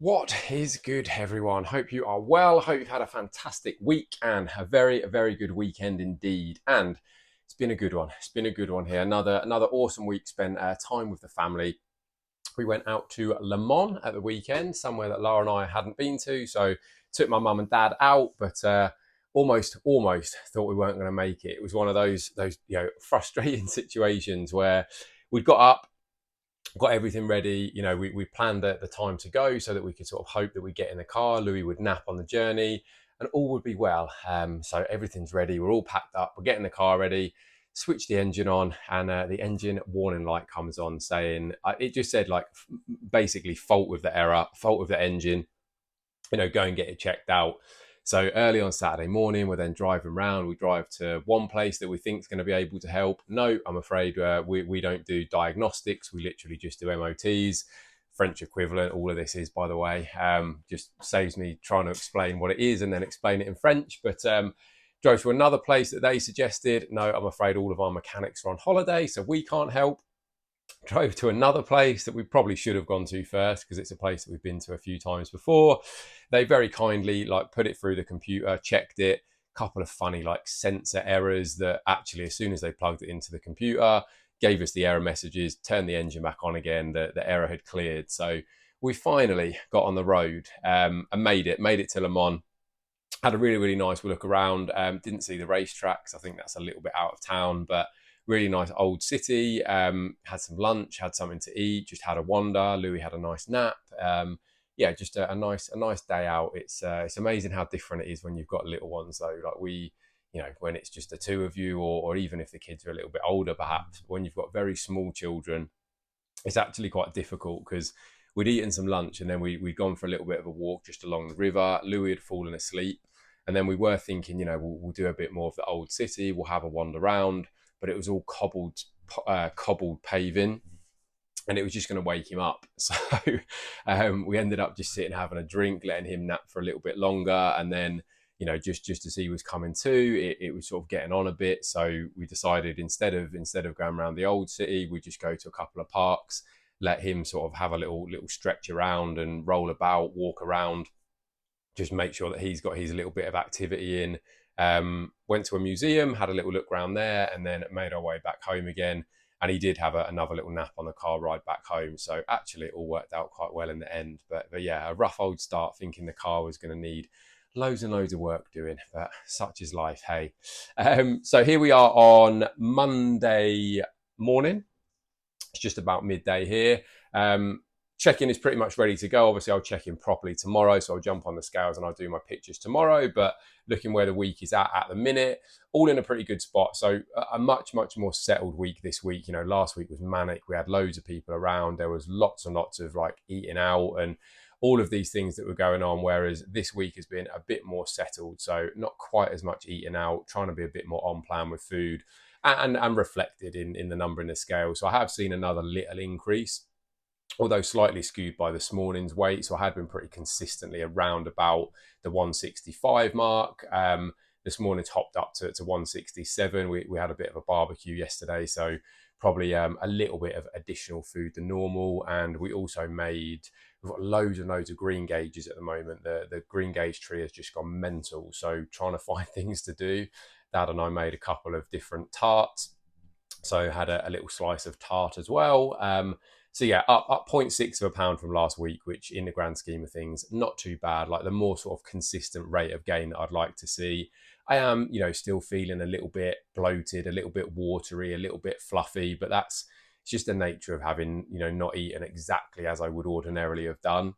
What is good, everyone? Hope you are well. Hope you've had a fantastic week and a very good weekend indeed. And it's been a good one. It's been a good one here. Another awesome week spent time with the family. We went out to Le Mans at the weekend, somewhere that Laura and I hadn't been to. So took my mum and dad out, but almost thought we weren't going to make it. It was one of those frustrating situations where we'd got up, got everything ready. We planned the time to go so that we could sort of hope that we get in the car. Louis would nap on the journey and all would be well. So everything's ready. We're all packed up. We're getting the car ready. Switch the engine on, and the engine warning light comes on saying it just said like basically fault with the error, fault with the engine. Go and get it checked out. So early on Saturday morning, we're then driving around. We drive to one place that we think is going to be able to help. No, I'm afraid we don't do diagnostics. We literally just do MOTs. French equivalent. All of this is, by the way, just saves me trying to explain what it is and then explain it in French. But drove to another place that they suggested. No, I'm afraid all of our mechanics are on holiday, so we can't help. Drove to another place that we probably should have gone to first because it's a place that we've been to a few times before. They very kindly put it through the computer, checked it. Couple of funny sensor errors that actually, as soon as they plugged it into the computer, gave us the error messages, turned the engine back on again. The error had cleared. So we finally got on the road and made it to Le Mans. Had a really nice look around. Didn't see the racetracks. I think that's a little bit out of town, but really nice old city. Had some lunch, had something to eat, just had a wander. Louis had a nice nap. Yeah, just a nice day out. It's amazing how different it is when you've got little ones though. When it's just the two of you, or even if the kids are a little bit older, perhaps when you've got very small children, it's actually quite difficult because we'd eaten some lunch and then we'd gone for a little bit of a walk just along the river. Louis had fallen asleep. And then we were thinking, we'll do a bit more of the old city. We'll have a wander around, but it was all cobbled paving, and it was just going to wake him up. So we ended up just sitting having a drink, letting him nap for a little bit longer, and then just as he was coming to, it was sort of getting on a bit. So we decided instead of going around the old city, we just go to a couple of parks, let him sort of have a little stretch around and roll about, walk around, just make sure that he's got his little bit of activity in. Went to a museum, had a little look around there, and then made our way back home again. And he did have another little nap on the car ride back home. So actually, it all worked out quite well in the end. But yeah, a rough old start, thinking the car was going to need loads and loads of work doing. But such is life, hey. So here we are on Monday morning. It's just about midday here. Check-in is pretty much ready to go. Obviously, I'll check in properly tomorrow, so I'll jump on the scales and I'll do my pictures tomorrow. But looking where the week is at the minute, all in a pretty good spot. So a much more settled week this week. Last week was manic. We had loads of people around. There was lots and lots of eating out and all of these things that were going on. Whereas this week has been a bit more settled. So not quite as much eating out, trying to be a bit more on plan with food and reflected in the number in the scale. So I have seen another little increase, although slightly skewed by this morning's weight. So I had been pretty consistently around about the 165 mark. This morning hopped up to 167. We had a bit of a barbecue yesterday, so probably a little bit of additional food than normal. And we've got loads and loads of green gauges at the moment. The green gauge tree has just gone mental. So trying to find things to do. Dad and I made a couple of different tarts. So had a little slice of tart as well. So yeah, up 0.6 of a pound from last week, which in the grand scheme of things, not too bad. Like the more sort of consistent rate of gain that I'd like to see. I am, still feeling a little bit bloated, a little bit watery, a little bit fluffy, but it's just the nature of having, not eaten exactly as I would ordinarily have done.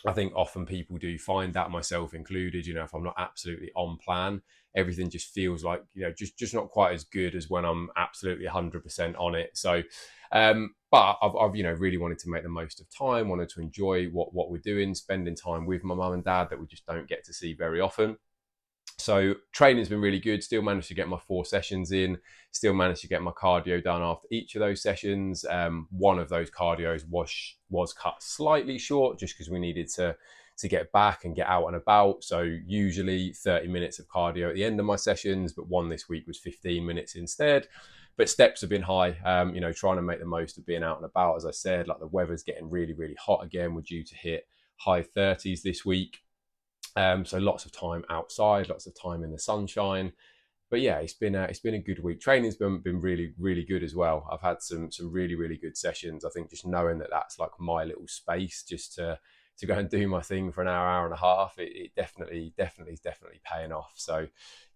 I think often people do find that, myself included, if I'm not absolutely on plan, everything just feels like, just not quite as good as when I'm absolutely 100% on it. So, but I've really wanted to make the most of time, wanted to enjoy what we're doing, spending time with my mum and dad that we just don't get to see very often. So training's been really good. Still managed to get my 4 sessions in. Still managed to get my cardio done after each of those sessions. One of those cardios was cut slightly short just because we needed to get back and get out and about. So usually 30 minutes of cardio at the end of my sessions, but one this week was 15 minutes instead. But steps have been high, trying to make the most of being out and about. As I said, the weather's getting really hot again. We're due to hit high 30s this week. So lots of time outside, lots of time in the sunshine. But yeah, it's been a good week. Training's been really, really good as well. I've had some really, really good sessions. I think just knowing that that's like my little space just to go and do my thing for an hour and a half, it definitely is definitely paying off. So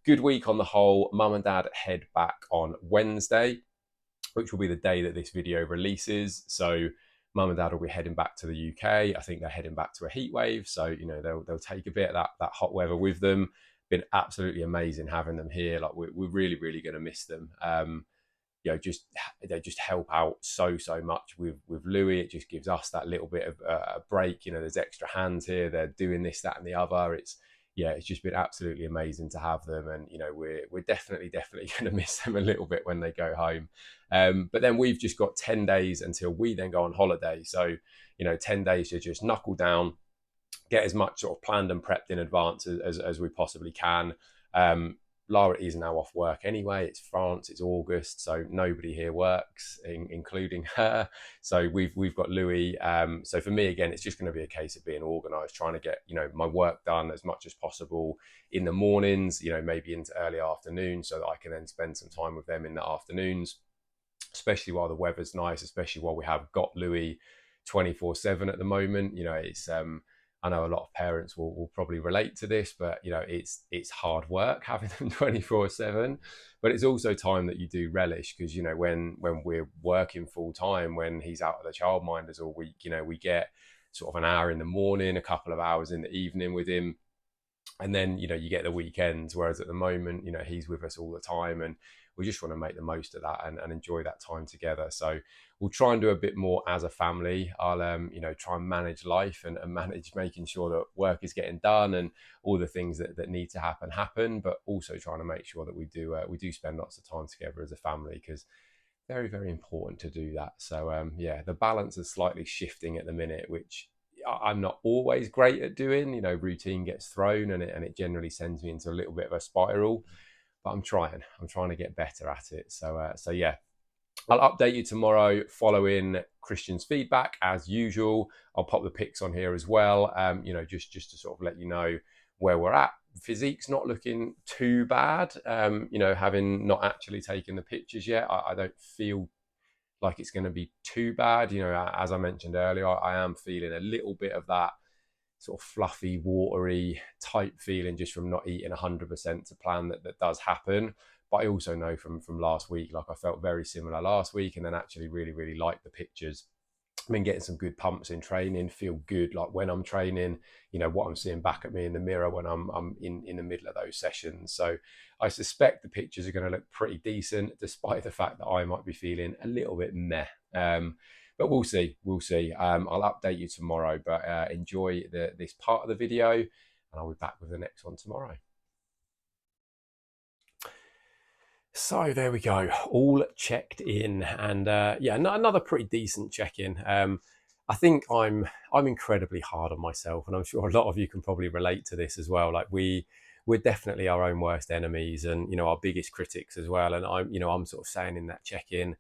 good week on the whole. Mum and dad head back on Wednesday, which will be the day that this video releases. So mum and dad will be heading back to the UK. I think they're heading back to a heat wave. So, you know, they'll take a bit of that hot weather with them. Been absolutely amazing having them here. Like we're really, really going to miss them. You know, they just help out so much with Louis. It just gives us that little bit of a break. You know, there's extra hands here. They're doing this, that, and the other. It's just been absolutely amazing to have them, and you know, we're definitely going to miss them a little bit when they go home. But then we've just got 10 days until we then go on holiday. So, you know, 10 days to just knuckle down, get as much sort of planned and prepped in advance as we possibly can. Lara is now off work anyway. It's France, it's August, so nobody here works, including her. So we've got Louis. So for me, again, it's just going to be a case of being organised, trying to get, you know, my work done as much as possible in the mornings, you know, maybe into early afternoon, so that I can then spend some time with them in the afternoons, especially while the weather's nice, especially while we have got Louis 24/7 at the moment. You know, it's I know a lot of parents will probably relate to this, but you know, it's hard work having them 24/7, but it's also time that you do relish, because you know, when we're working full time, when he's out of the childminders all week, you know, we get sort of an hour in the morning, a couple of hours in the evening with him, and then you know, you get the weekends. Whereas at the moment, you know, he's with us all the time, and we just want to make the most of that and enjoy that time together. So we'll try and do a bit more as a family. I'll you know, try and manage life and manage making sure that work is getting done and all the things that need to happen, but also trying to make sure that we do spend lots of time together as a family, because very, very important to do that. So yeah, the balance is slightly shifting at the minute, which I'm not always great at doing. You know, routine gets thrown and it generally sends me into a little bit of a spiral, but I'm trying to get better at it. So yeah, I'll update you tomorrow following Christian's feedback as usual. I'll pop the pics on here as well. You know, just to sort of let you know where we're at. Physique's not looking too bad. You know, having not actually taken the pictures yet, I don't feel like it's going to be too bad. You know, as I mentioned earlier, I am feeling a little bit of that sort of fluffy, watery type feeling just from not eating 100% to plan that does happen. But I also know from last week, like I felt very similar last week, and then actually really, really liked the pictures. I've been getting some good pumps in training, feel good like when I'm training, you know, what I'm seeing back at me in the mirror when I'm in the middle of those sessions. So I suspect the pictures are going to look pretty decent, despite the fact that I might be feeling a little bit meh. But we'll see. I'll update you tomorrow, but enjoy this part of the video, and I'll be back with the next one tomorrow. So there we go, all checked in, and yeah, another pretty decent check-in. I think I'm incredibly hard on myself, and I'm sure a lot of you can probably relate to this as well. Like we're definitely our own worst enemies, and you know, our biggest critics as well. And I'm sort of saying in that check-in,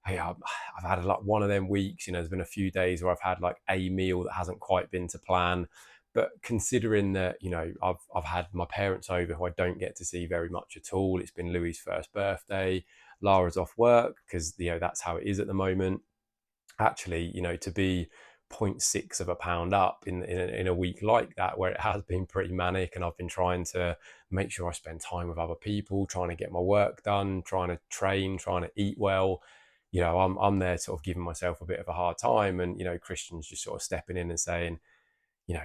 hey, I've had one of them weeks. You know, there's been a few days where I've had like a meal that hasn't quite been to plan. But considering that, you know, I've had my parents over who I don't get to see very much at all. It's been Louis' first birthday. Lara's off work because, you know, that's how it is at the moment. Actually, you know, to be 0.6 of a pound up in a week like that, where it has been pretty manic, and I've been trying to make sure I spend time with other people, trying to get my work done, trying to train, trying to eat well. You know, I'm there sort of giving myself a bit of a hard time, and you know, Christian's just sort of stepping in and saying, you know,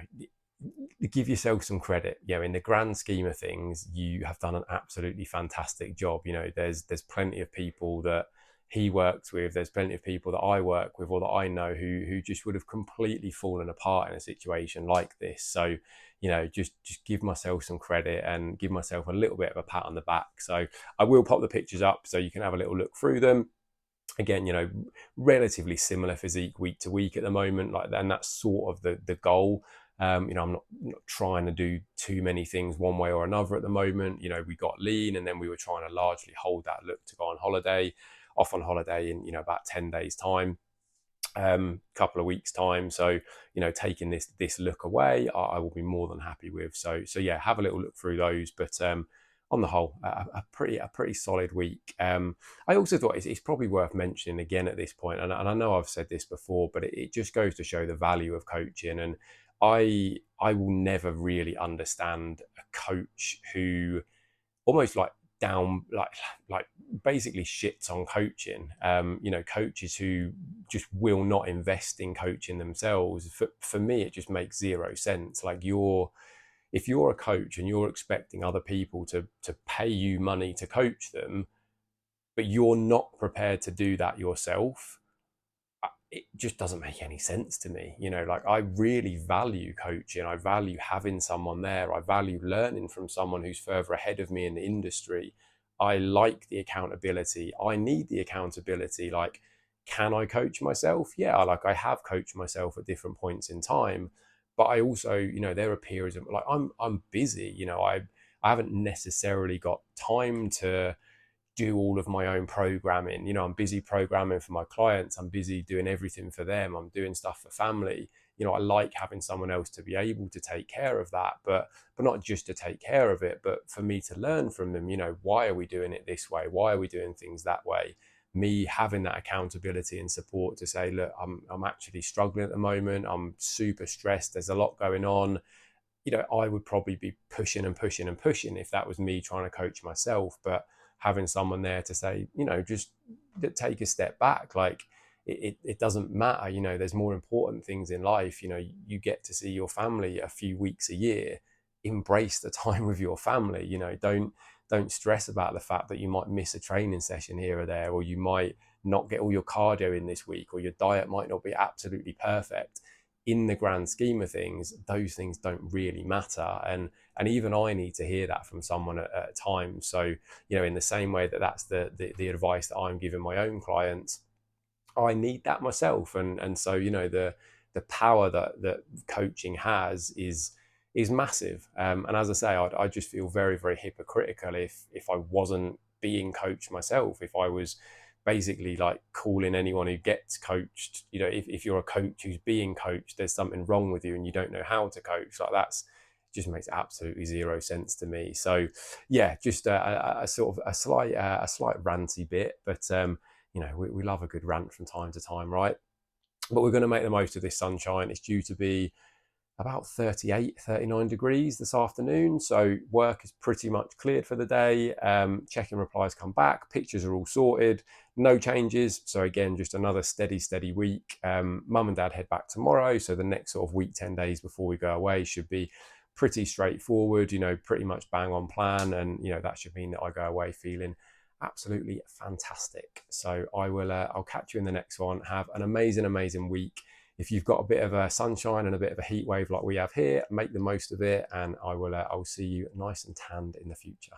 give yourself some credit. You know, in the grand scheme of things, you have done an absolutely fantastic job. You know, there's plenty of people that he works with, there's plenty of people that I work with or that I know who just would have completely fallen apart in a situation like this. So, you know, just give myself some credit and give myself a little bit of a pat on the back. So I will pop the pictures up so you can have a little look through them. Again, you know, relatively similar physique week to week at the moment, like, and that's sort of the goal. You know, I'm not trying to do too many things one way or another at the moment. You know, we got lean, and then we were trying to largely hold that look to go on holiday, off on holiday in, you know, about 10 days time. couple of weeks time. So, taking this look away, I will be more than happy with. So yeah, have a little look through those. But on the whole, a pretty solid week. I also thought it's probably worth mentioning again at this point, and I know I've said this before, but it just goes to show the value of coaching. And I will never really understand a coach who almost like down like basically shits on coaching. Coaches who just will not invest in coaching themselves. For me, it just makes zero sense. Like, if you're a coach and you're expecting other people to pay you money to coach them, but you're not prepared to do that yourself, it just doesn't make any sense to me. Like, I really value coaching. I value having someone there. I value learning from someone who's further ahead of me in the industry. I like the accountability. I need the accountability. Like, can I coach myself? Yeah, I have coached myself at different points in time, but I also, there are periods of, like, I'm busy. I haven't necessarily got time to do all of my own programming. I'm busy programming for my clients. I'm busy doing everything for them. I'm doing stuff for family. I like having someone else to be able to take care of that, but not just to take care of it, but for me to learn from them. Why are we doing it this way? Why are we doing things that way? Me having that accountability and support to say, look, I'm actually struggling at the moment. I'm super stressed. There's a lot going on. I would probably be pushing and pushing and pushing if that was me trying to coach myself. But having someone there to say, just take a step back. Like, it doesn't matter. There's more important things in life. You get to see your family a few weeks a year. Embrace the time with your family. Don't stress about the fact that you might miss a training session here or there, or you might not get all your cardio in this week, or your diet might not be absolutely perfect. In the grand scheme of things, those things don't really matter. And even I need to hear that from someone at times. So, in the same way that's the advice that I'm giving my own clients, I need that myself. And so, the power that coaching has is massive. And as I say, I just feel very, very hypocritical if I wasn't being coached myself, if I was basically like calling anyone who gets coached, if you're a coach who's being coached, there's something wrong with you and you don't know how to coach. Like, that's just makes absolutely zero sense to me. So yeah, just a sort of a slight ranty bit, but we love a good rant from time to time, right? But we're going to make the most of this sunshine. It's due to be about 38-39 degrees this afternoon, so work is pretty much cleared for the day. Checking replies come back, pictures are all sorted, no changes. So again, just another steady week. Mum and dad head back tomorrow, so the next sort of week, 10 days before we go away should be pretty straightforward, pretty much bang on plan. And that should mean that I go away feeling absolutely fantastic. So I'll catch you in the next one. Have an amazing week. If you've got a bit of a sunshine and a bit of a heat wave like we have here, make the most of it, and I will see you nice and tanned in the future.